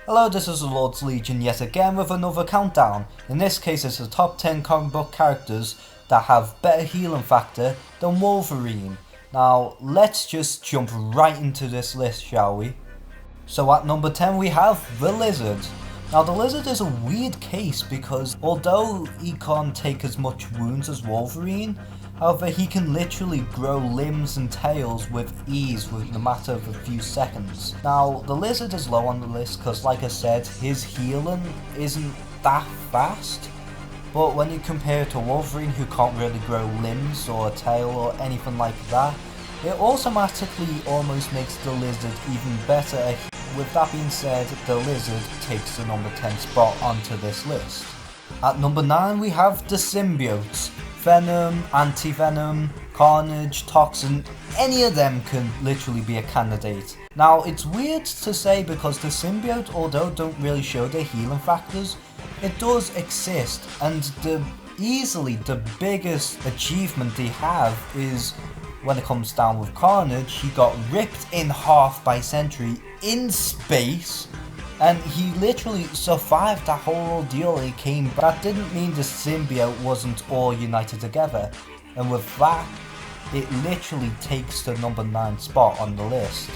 Hello, this is the Lord's Legion yet again with another countdown. In this case it's the top 10 comic book characters that have better healing factor than Wolverine. Now let's just jump right into this list, shall we? So at number 10 we have the Lizard. Now the Lizard is a weird case because although he can't take as much wounds as Wolverine, however he can literally grow limbs and tails with ease within a matter of a few seconds. Now the Lizard is low on the list because, like I said, his healing isn't that fast. But when you compare it to Wolverine, who can't really grow limbs or a tail or anything like that, it automatically almost makes the Lizard even better. With that being said, the Lizard takes the number 10 spot onto this list. At number 9 we have the Symbiotes. Venom, Anti-Venom, Carnage, Toxin, any of them can literally be a candidate. Now it's weird to say because the Symbiote, although don't really show their healing factors, it does exist, and easily the biggest achievement they have is when it comes down with Carnage. He got ripped in half by Sentry in space, and he literally survived that whole ordeal. He came back. That didn't mean the symbiote wasn't all united together, and with that, it literally takes the number 9 spot on the list.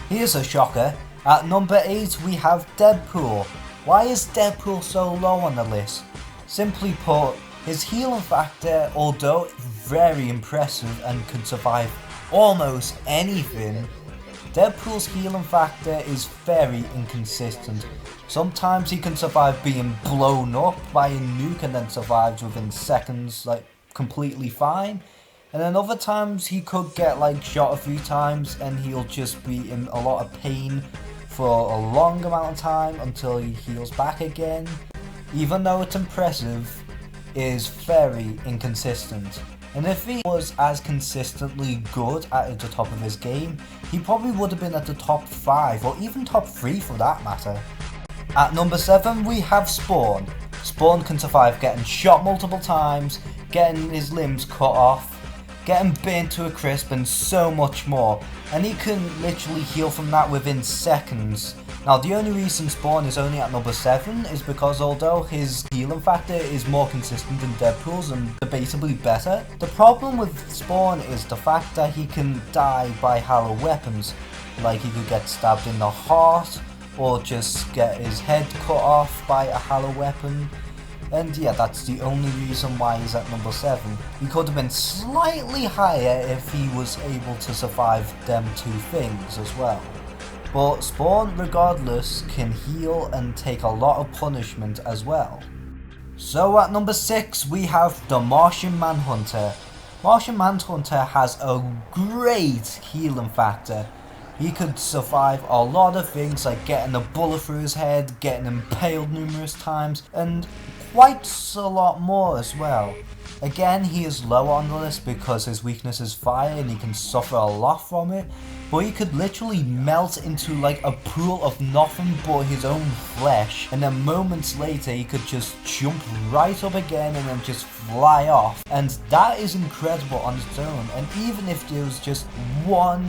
Here's a shocker. At number 8 we have Deadpool. Why is Deadpool so low on the list? Simply put, his healing factor, although very impressive and can survive almost anything, Deadpool's healing factor is very inconsistent. Sometimes he can survive being blown up by a nuke and then survives within seconds, like completely fine. And then other times he could get shot a few times and he'll just be in a lot of pain for a long amount of time until he heals back again. Even though it's impressive, it is very inconsistent. And if he was as consistently good at the top of his game, he probably would have been at the top 5 or even top 3 for that matter. At number 7 we have Spawn. Spawn can survive getting shot multiple times, getting his limbs cut off, getting burnt to a crisp, and so much more. And he can literally heal from that within seconds. Now the only reason Spawn is only at number 7 is because although his healing factor is more consistent than Deadpool's and debatably better, the problem with Spawn is the fact that he can die by hollow weapons. Like he could get stabbed in the heart or just get his head cut off by a hollow weapon. And yeah, that's the only reason why he's at number 7. He could have been slightly higher if he was able to survive them two things as well. But Spawn, regardless, can heal and take a lot of punishment as well. So at number 6 we have the Martian Manhunter. Martian Manhunter has a great healing factor. He could survive a lot of things like getting a bullet through his head, getting impaled numerous times, and quite a lot more as well. Again, he is low on the list because his weakness is fire and he can suffer a lot from it, but he could literally melt into a pool of nothing but his own flesh, and then moments later he could just jump right up again and then just fly off, and that is incredible on its own. And even if there was just one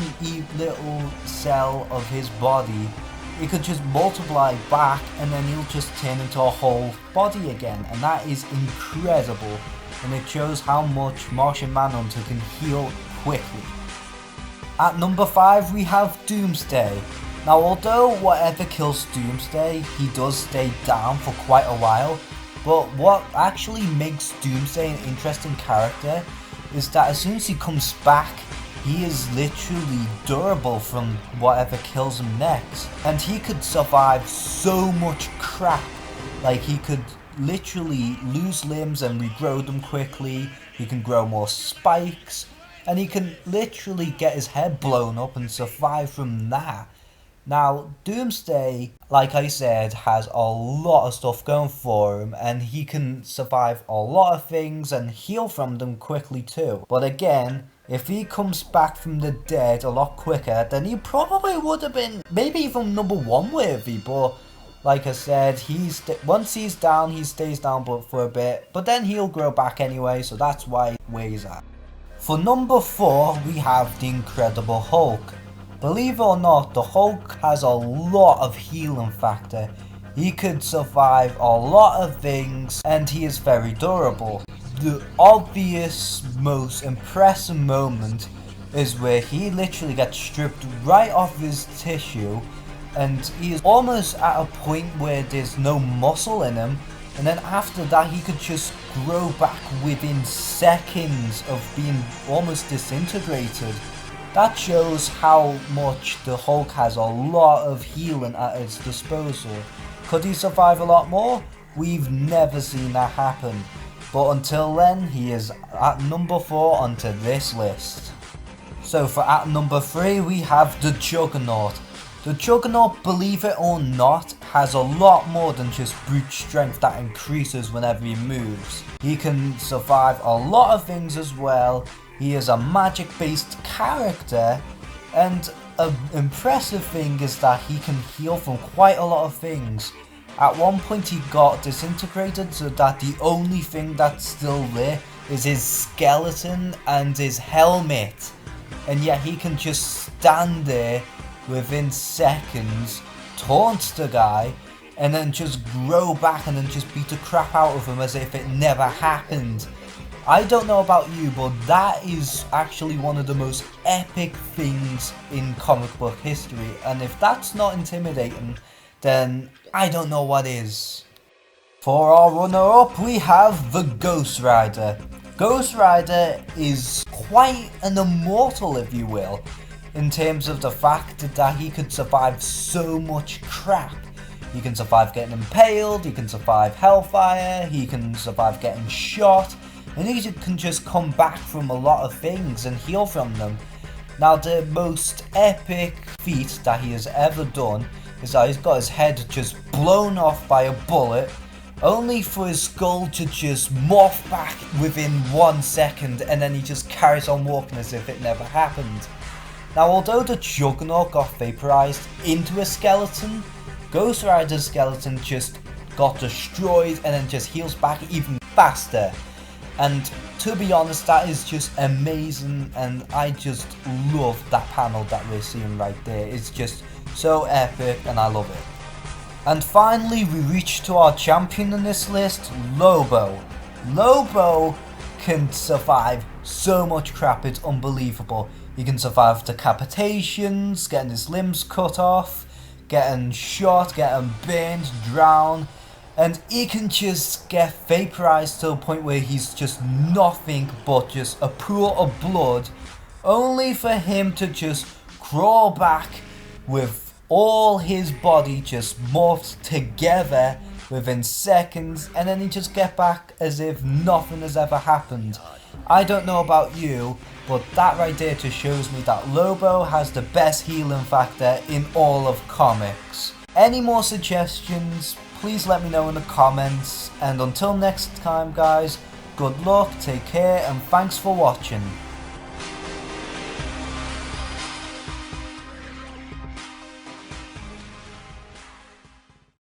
little cell of his body, it could just multiply back and then he'll just turn into a whole body again, and that is incredible. And it shows how much Martian Manhunter can heal quickly. At number 5 we have Doomsday. Now although whatever kills Doomsday, he does stay down for quite a while, but what actually makes Doomsday an interesting character is that as soon as he comes back, he is literally durable from whatever kills him next. And he could survive so much crap. He could literally lose limbs and regrow them quickly. He can grow more spikes, and he can literally get his head blown up and survive from that. Now Doomsday, like I said, has a lot of stuff going for him, and he can survive a lot of things and heal from them quickly too. But again, if he comes back from the dead a lot quicker, then he probably would have been maybe even number 1 worthy. But like I said, once he's down, he stays down for a bit, but then he'll grow back anyway, so that's why where he's at. For number 4 we have the Incredible Hulk. Believe it or not, the Hulk has a lot of healing factor. He could survive a lot of things, and he is very durable. The obvious, most impressive moment is where he literally gets stripped right off his tissue, and he is almost at a point where there's no muscle in him, and then after that he could just grow back within seconds of being almost disintegrated. That shows how much the Hulk has a lot of healing at his disposal. Could he survive a lot more? We've never seen that happen. But until then, he is at number 4 onto this list. So for at number 3, we have the Juggernaut. The Juggernaut, believe it or not, has a lot more than just brute strength that increases whenever he moves. He can survive a lot of things as well. He is a magic based character, and an impressive thing is that he can heal from quite a lot of things. At one point he got disintegrated so that the only thing that's still there is his skeleton and his helmet. And yet he can just stand there within seconds, taunt the guy, and then just grow back and then just beat the crap out of him as if it never happened. I don't know about you, but that is actually one of the most epic things in comic book history, and if that's not intimidating, then I don't know what is. For our runner-up, we have the Ghost Rider. Ghost Rider is quite an immortal, if you will, in terms of the fact that he could survive so much crap. He can survive getting impaled, he can survive hellfire, he can survive getting shot, and he can just come back from a lot of things and heal from them. Now, the most epic feat that he has ever done is that he's got his head just blown off by a bullet, only for his skull to just morph back within 1 second, and then he just carries on walking as if it never happened. Now, although the Juggernaut got vaporized into a skeleton, Ghost Rider's skeleton just got destroyed and then just heals back even faster. And to be honest, that is just amazing, and I just love that panel that we're seeing right there. It's just so epic and I love it. And finally, we reach to our champion in this list, Lobo. Lobo can survive so much crap, it's unbelievable. He can survive decapitations, getting his limbs cut off, getting shot, getting burned, drowned, and he can just get vaporized to a point where he's just nothing but just a pool of blood, only for him to just crawl back with all his body just morphed together within seconds, and then he just get back as if nothing has ever happened. I don't know about you, but that right there just shows me that Lobo has the best healing factor in all of comics. Any more suggestions, please let me know in the comments, and until next time guys, good luck, take care, and thanks for watching.